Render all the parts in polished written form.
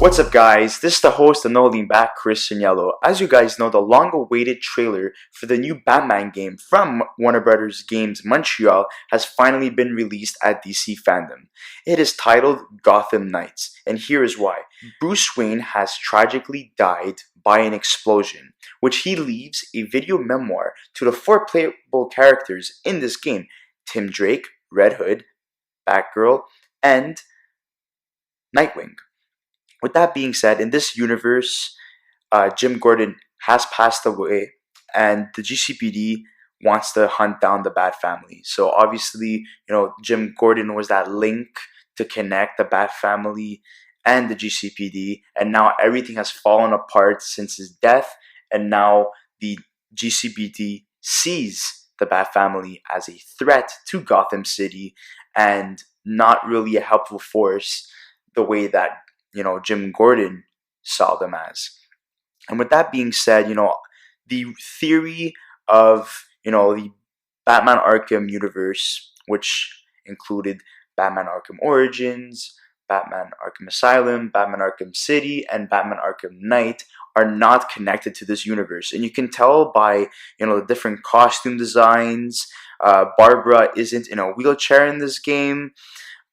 What's up, guys? This is the host of No Lean Back, Chris Yellow. As you guys know, the long-awaited trailer for the new Batman game from Warner Brothers Games Montreal has finally been released at DC Fandome. It is titled Gotham Knights, and here is why. Bruce Wayne has tragically died by an explosion, which he leaves a video memoir to the four playable characters in this game: Tim Drake, Red Hood, Batgirl, and Nightwing. With that being said, in this universe, Jim Gordon has passed away, and the GCPD wants to hunt down the Bat family. So obviously, Jim Gordon was that link to connect the Bat family and the GCPD, and now everything has fallen apart since his death, and now the GCPD sees the Bat family as a threat to Gotham City and not really a helpful force the way that Jim Gordon saw them as. And with that being said, the theory of, the Batman Arkham universe, which included Batman Arkham Origins, Batman Arkham Asylum, Batman Arkham City, and Batman Arkham Knight, are not connected to this universe. And you can tell by, the different costume designs. Barbara isn't in a wheelchair in this game.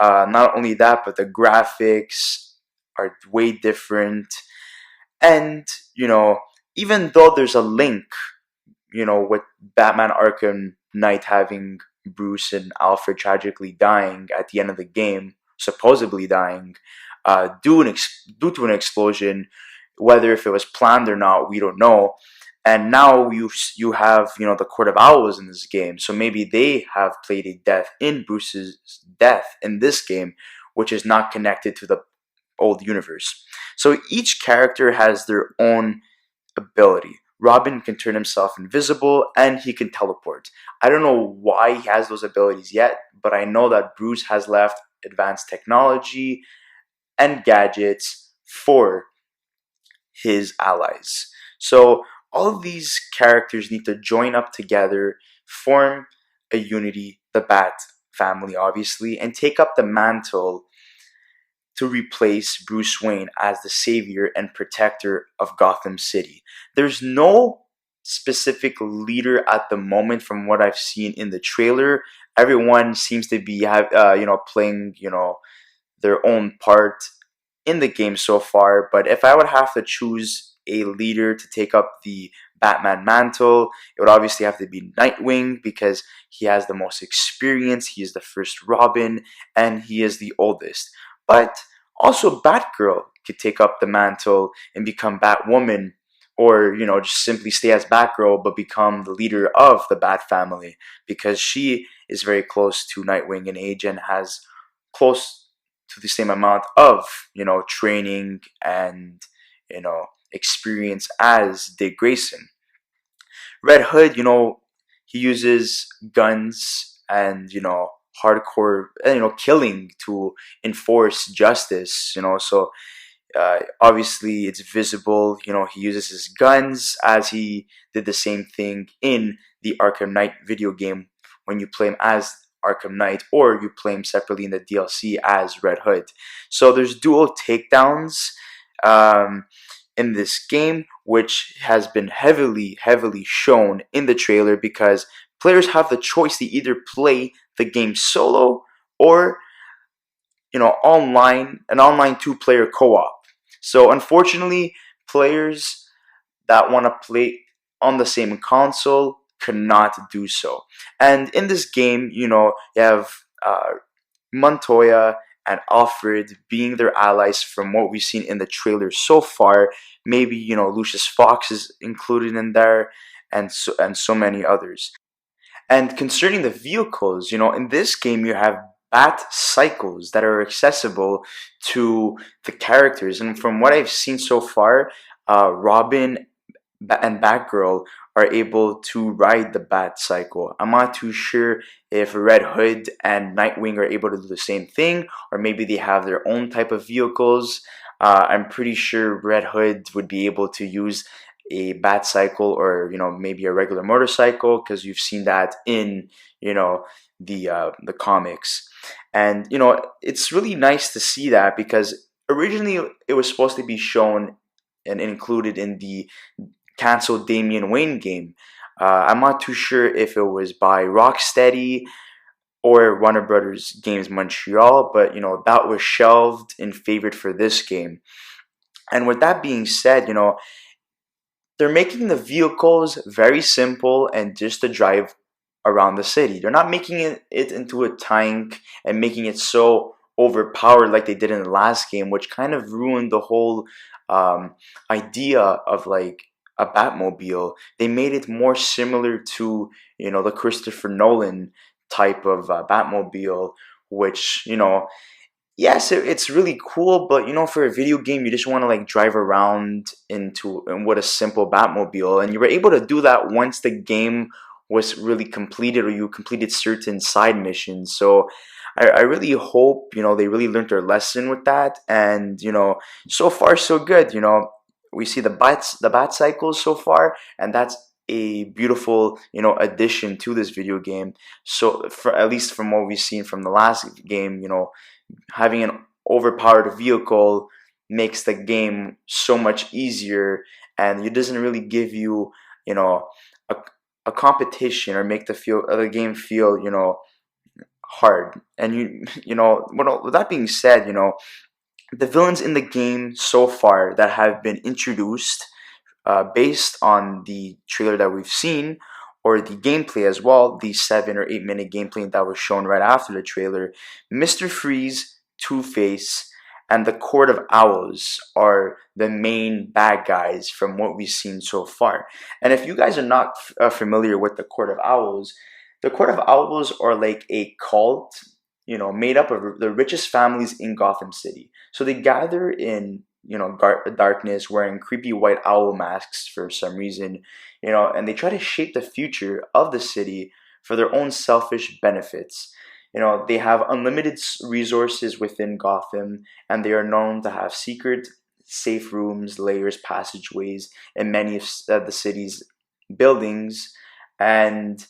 Not only that, but the graphics are way different. And, even though there's a link, with Batman Arkham Knight having Bruce and Alfred tragically dying at the end of the game, supposedly dying, due to an explosion, whether if it was planned or not, we don't know. And now you have, the Court of Owls in this game. So maybe they have played a death in Bruce's death in this game, which is not connected to the old universe. So each character has their own ability. Robin can turn himself invisible and he can teleport. I don't know why he has those abilities yet, but I know that Bruce has left advanced technology and gadgets for his allies. So all of these characters need to join up together, form a unity, the Bat family obviously, and take up the mantle to replace Bruce Wayne as the savior and protector of Gotham City. There's no specific leader at the moment from what I've seen in the trailer. Everyone seems to be playing their own part in the game so far. But if I would have to choose a leader to take up the Batman mantle, it would obviously have to be Nightwing, because he has the most experience, he is the first Robin, and he is the oldest. But also Batgirl could take up the mantle and become Batwoman, or just simply stay as Batgirl but become the leader of the Bat family, because she is very close to Nightwing in age and has close to the same amount of training and experience as Dick Grayson. Red Hood, he uses guns and hardcore killing to enforce justice. So obviously it's visible. He uses his guns, as he did the same thing in the Arkham Knight video game when you play him as Arkham Knight, or you play him separately in the DLC as Red Hood. So there's dual takedowns in this game, which has been heavily shown in the trailer, because players have the choice to either play the game solo or an online two-player co-op. So unfortunately, players that want to play on the same console cannot do so. And in this game, you have Montoya and Alfred being their allies from what we've seen in the trailer so far. Maybe Lucius Fox is included in there, and so many others. And concerning the vehicles, in this game you have Bat cycles that are accessible to the characters. And from what I've seen so far, Robin and Batgirl are able to ride the Bat cycle. I'm not too sure if Red Hood and Nightwing are able to do the same thing, or maybe they have their own type of vehicles. I'm pretty sure Red Hood would be able to use a Bat cycle, or maybe a regular motorcycle, because you've seen that in the comics. And it's really nice to see that, because originally it was supposed to be shown and included in the canceled Damian Wayne game. I'm not too sure if it was by Rocksteady or Warner Brothers Games Montreal, but that was shelved and favored for this game. And with that being said, they're making the vehicles very simple and just to drive around the city. They're not making it into a tank and making it so overpowered like they did in the last game, which kind of ruined the whole idea of like a Batmobile. They made it more similar to the Christopher Nolan type of Batmobile, which yes, it's really cool, but for a video game, you just want to like drive around in what a simple Batmobile, and you were able to do that once the game was really completed or you completed certain side missions. So I really hope they really learned their lesson with that, and so far so good. We see the bat cycles so far, and that's a beautiful addition to this video game. So for at least from what we've seen from the last game, having an overpowered vehicle makes the game so much easier, and it doesn't really give you a, a competition or make the game feel hard. And with that being said, the villains in the game so far that have been introduced based on the trailer that we've seen or the gameplay as well, the 7 or 8 minute gameplay that was shown right after the trailer, Mr. Freeze, Two-Face, and the Court of Owls are the main bad guys from what we've seen so far. And if you guys are not familiar with the Court of Owls, the Court of Owls are like a cult, made up of the richest families in Gotham City. So they gather in darkness, wearing creepy white owl masks for some reason, and they try to shape the future of the city for their own selfish benefits. They have unlimited resources within Gotham, and they are known to have secret safe rooms, layers, passageways in many of the city's buildings. And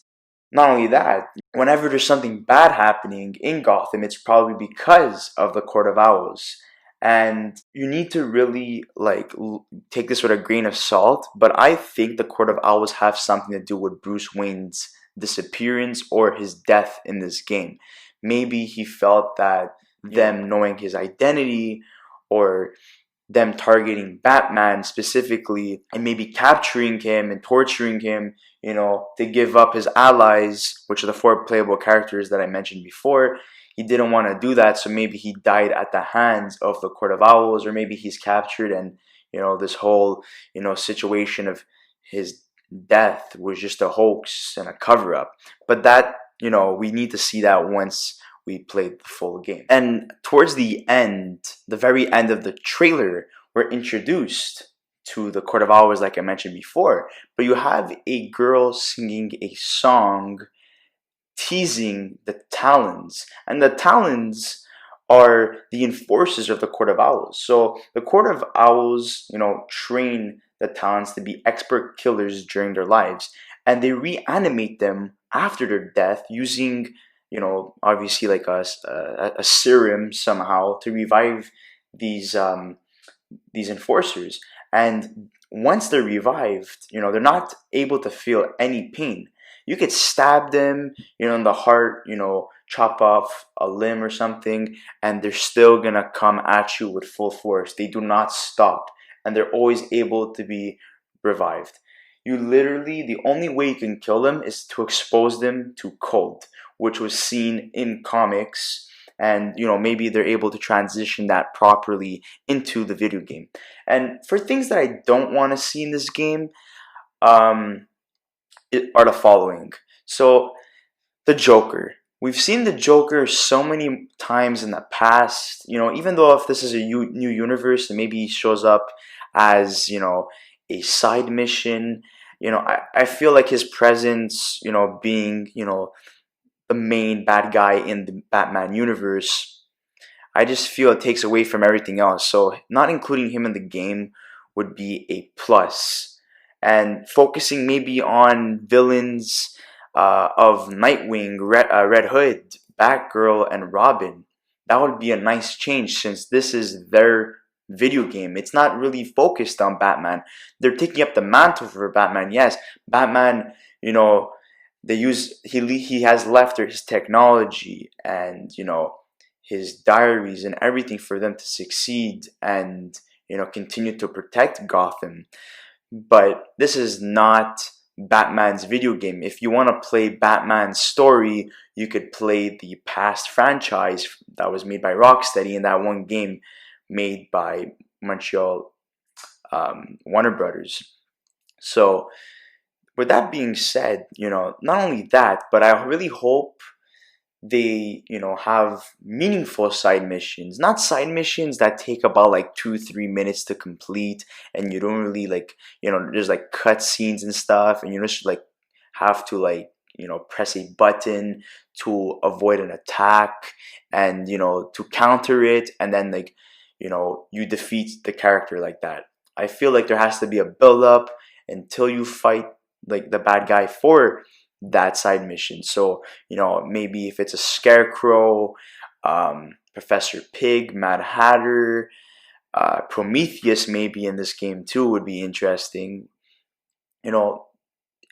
not only that, whenever there's something bad happening in Gotham, it's probably because of the Court of Owls. And you need to really take this with a grain of salt, but I think the Court of Owls have something to do with Bruce Wayne's disappearance or his death in this game. Maybe he felt that them knowing his identity or them targeting Batman specifically and maybe capturing him and torturing him, to give up his allies, which are the 4 playable characters that I mentioned before. He didn't want to do that, so maybe he died at the hands of the Court of Owls, or maybe he's captured and, this whole, situation of his death was just a hoax and a cover up. But that, we need to see that once we played the full game. And towards the end, the very end of the trailer, we're introduced to the Court of Owls, like I mentioned before. But you have a girl singing a song teasing the Talons. And the Talons are the enforcers of the Court of Owls. So the Court of Owls, train the Talons to be expert killers during their lives. And they reanimate them after their death using obviously like a serum somehow to revive these enforcers. And once they're revived, they're not able to feel any pain. You could stab them, in the heart, chop off a limb or something, and they're still gonna come at you with full force. They do not stop, and they're always able to be revived. The only way you can kill them is to expose them to cold, which was seen in comics, and maybe they're able to transition that properly into the video game. And for things that I don't want to see in this game, are the following. So the Joker. We've seen the Joker so many times in the past, even though if this is a new universe and maybe he shows up as, a side mission, I feel like his presence, being, the main bad guy in the Batman universe, I just feel it takes away from everything else. So not including him in the game would be a plus. And focusing maybe on villains of Nightwing, Red Hood, Batgirl, and Robin. that would be a nice change since this is their video game. It's not really focused on Batman. They're taking up the mantle for Batman. Yes, Batman, you know, they use he has left his technology and his diaries and everything for them to succeed and continue to protect Gotham. But this is not Batman's video game. If you want to play Batman's story, you could play the past franchise that was made by Rocksteady in that one game made by Montreal Warner Brothers. So, with that being said, not only that, but I really hope they have meaningful side missions, not side missions that take about like 2-3 minutes to complete and you don't really like there's like cut scenes and stuff and you just like have to like press a button to avoid an attack and to counter it and then like you defeat the character like that. I feel like there has to be a build up until you fight like the bad guy for that side mission. So, maybe if it's a Scarecrow, Professor Pig, Mad Hatter, Prometheus maybe in this game too would be interesting.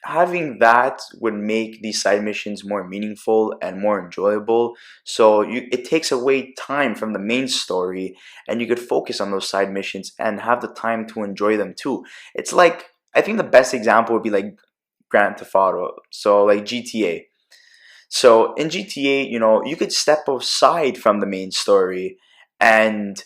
Having that would make these side missions more meaningful and more enjoyable. So it takes away time from the main story and you could focus on those side missions and have the time to enjoy them too. It's like, I think the best example would be like Grand Theft Auto, so like GTA. So in GTA, you could step aside from the main story and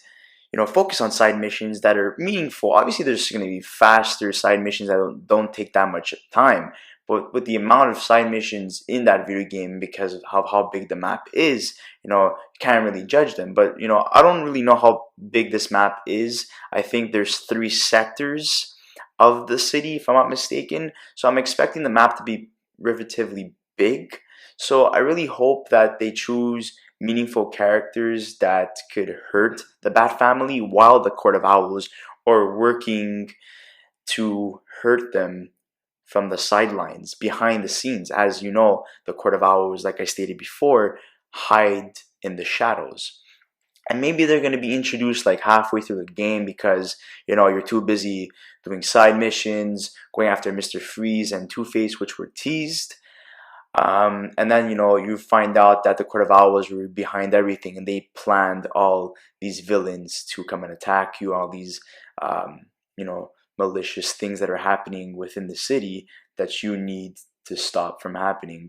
focus on side missions that are meaningful. Obviously, there's going to be faster side missions that don't take that much time. But with the amount of side missions in that video game, because of how big the map is, you can't really judge them. But I don't really know how big this map is. I think there's 3 sectors of the city, if I'm not mistaken. So I'm expecting the map to be relatively big. So I really hope that they choose meaningful characters that could hurt the Bat family while the Court of Owls are working to hurt them from the sidelines, behind the scenes. As you know, the Court of Owls, like I stated before, hide in the shadows. And maybe they're going to be introduced like halfway through the game because, you're too busy doing side missions, going after Mr. Freeze and Two-Face, which were teased. And then, you find out that the Court of Owls were behind everything and they planned all these villains to come and attack you, all these, malicious things that are happening within the city that you need to stop from happening.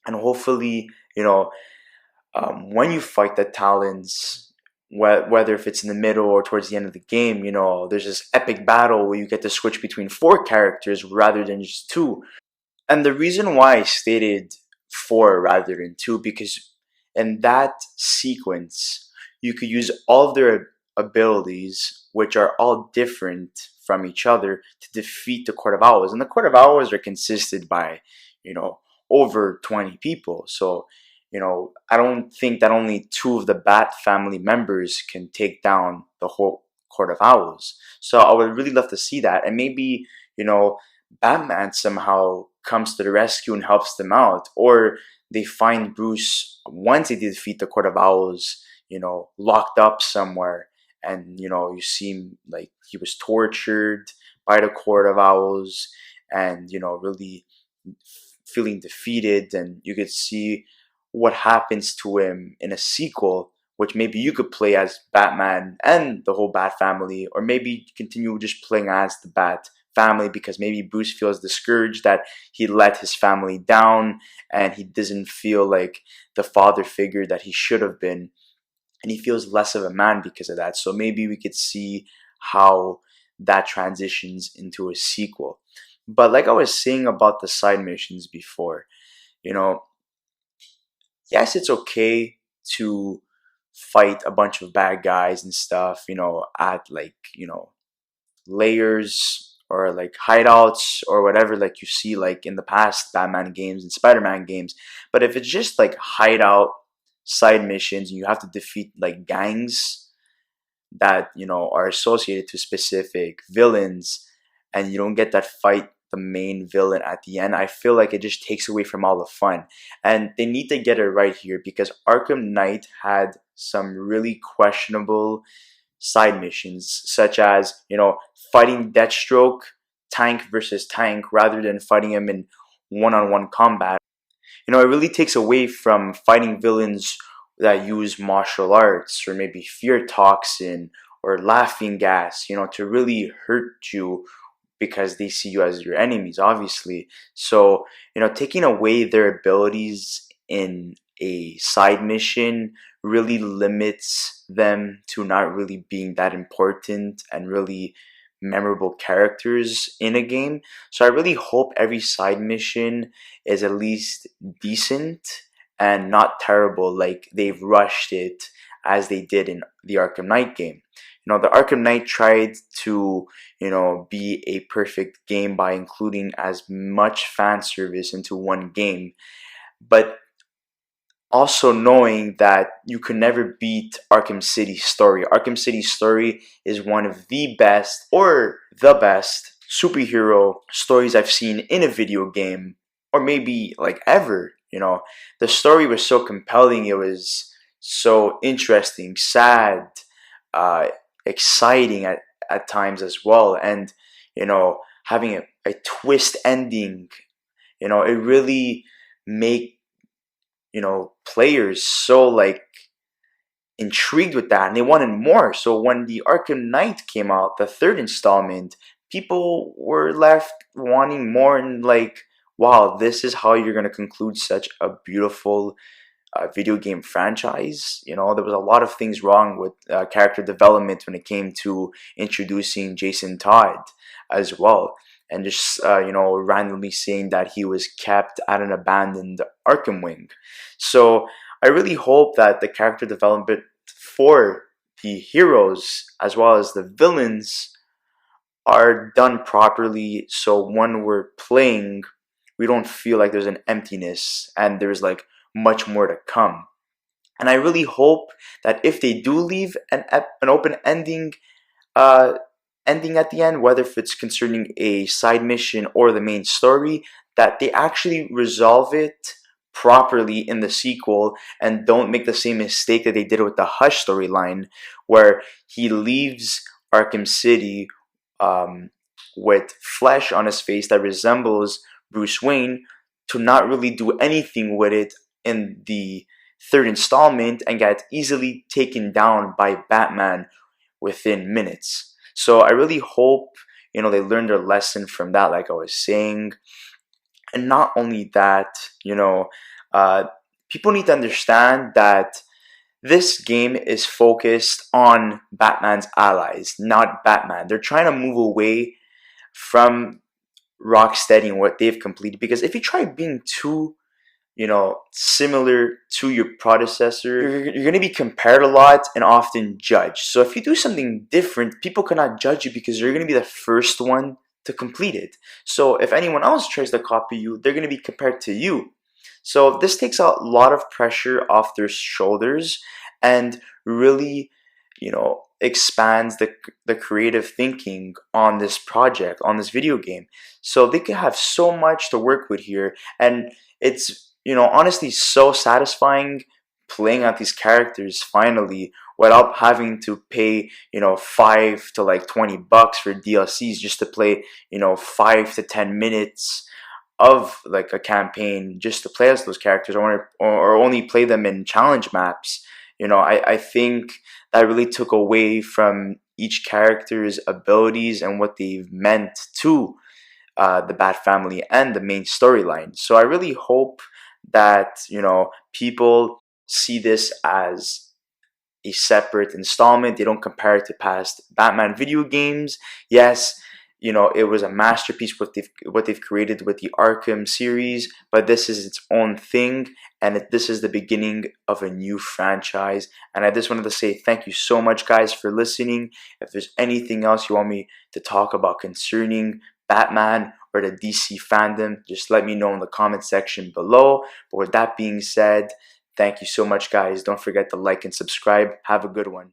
And hopefully, when you fight the Talons, whether if it's in the middle or towards the end of the game, there's this epic battle where you get to switch between 4 characters rather than just 2. And the reason why I stated 4 rather than 2, because in that sequence, you could use all of their abilities, which are all different from each other, to defeat the Court of Owls. And the Court of Owls are consisted by, over 20 people. So, I don't think that only 2 of the Bat family members can take down the whole Court of Owls. So I would really love to see that. And maybe, Batman somehow comes to the rescue and helps them out. Or they find Bruce once they defeat the Court of Owls, locked up somewhere. And, you see him like he was tortured by the Court of Owls and, really feeling defeated. And you could see what happens to him in a sequel, which maybe you could play as Batman and the whole Bat family, or maybe continue just playing as the Bat family because maybe Bruce feels discouraged that he let his family down and he doesn't feel like the father figure that he should have been, and he feels less of a man because of that. So maybe we could see how that transitions into a sequel. But like I was saying about the side missions before, yes, it's okay to fight a bunch of bad guys and stuff, at like, layers or like hideouts or whatever, like you see like in the past Batman games and Spider-Man games. But if it's just like hideout side missions and you have to defeat like gangs that, are associated to specific villains and you don't get that fight the main villain at the end, I feel like it just takes away from all the fun. And they need to get it right here because Arkham Knight had some really questionable side missions, such as, fighting Deathstroke tank versus tank rather than fighting him in one-on-one combat. It really takes away from fighting villains that use martial arts or maybe fear toxin or laughing gas, to really hurt you because they see you as your enemies, obviously. So, taking away their abilities in a side mission really limits them to not really being that important and really memorable characters in a game. So I really hope every side mission is at least decent and not terrible like they've rushed it as they did in the Arkham Knight game. The Arkham Knight tried to, be a perfect game by including as much fan service into one game, but also knowing that you could never beat Arkham City's story. Arkham City's story is one of the best or the best superhero stories I've seen in a video game, or maybe like ever. The story was so compelling, it was so interesting, sad, uh, exciting at times as well, and having a twist ending, it really make players so like intrigued with that and they wanted more. So when the Arkham Knight came out, the third installment, people were left wanting more and like, wow, this is how you're going to conclude such a beautiful video game franchise. There was a lot of things wrong with character development when it came to introducing Jason Todd as well, and just randomly saying that he was kept at an abandoned Arkham wing. So I really hope that the character development for the heroes as well as the villains are done properly, so when we're playing we don't feel like there's an emptiness and there's like much more to come. And I really hope that if they do leave an open ending ending at the end, whether if it's concerning a side mission or the main story, that they actually resolve it properly in the sequel and don't make the same mistake that they did with the Hush storyline, where he leaves Arkham City with flesh on his face that resembles Bruce Wayne, to not really do anything with it in the third installment and get easily taken down by Batman within minutes. So I really hope they learn their lesson from that, like I was saying. And not only that, people need to understand that this game is focused on Batman's allies, not Batman. They're trying to move away from Rocksteady and what they've completed, because if you try being too similar to your predecessor, you're going to be compared a lot and often judged. So if you do something different, people cannot judge you because you're going to be the first one to complete it. So if anyone else tries to copy you, they're going to be compared to you. So this takes a lot of pressure off their shoulders and really, expands the creative thinking on this project, on this video game. So they can have so much to work with here, and it's honestly so satisfying playing out these characters finally without having to pay $5 to like $20 for DLCs just to play 5 to 10 minutes of like a campaign just to play as those characters, or only play them in challenge maps. I think that really took away from each character's abilities and what they've meant to the Bat family and the main storyline. So I really hope that people see this as a separate installment. They don't compare it to past Batman video games. Yes, it was a masterpiece what they've created with the Arkham series, but this is its own thing, and this is the beginning of a new franchise. And I just wanted to say thank you so much, guys, for listening. If there's anything else you want me to talk about concerning Batman or the DC fandom, just let me know in the comment section below. But with that being said, thank you so much, guys. Don't forget to like and subscribe. Have a good one.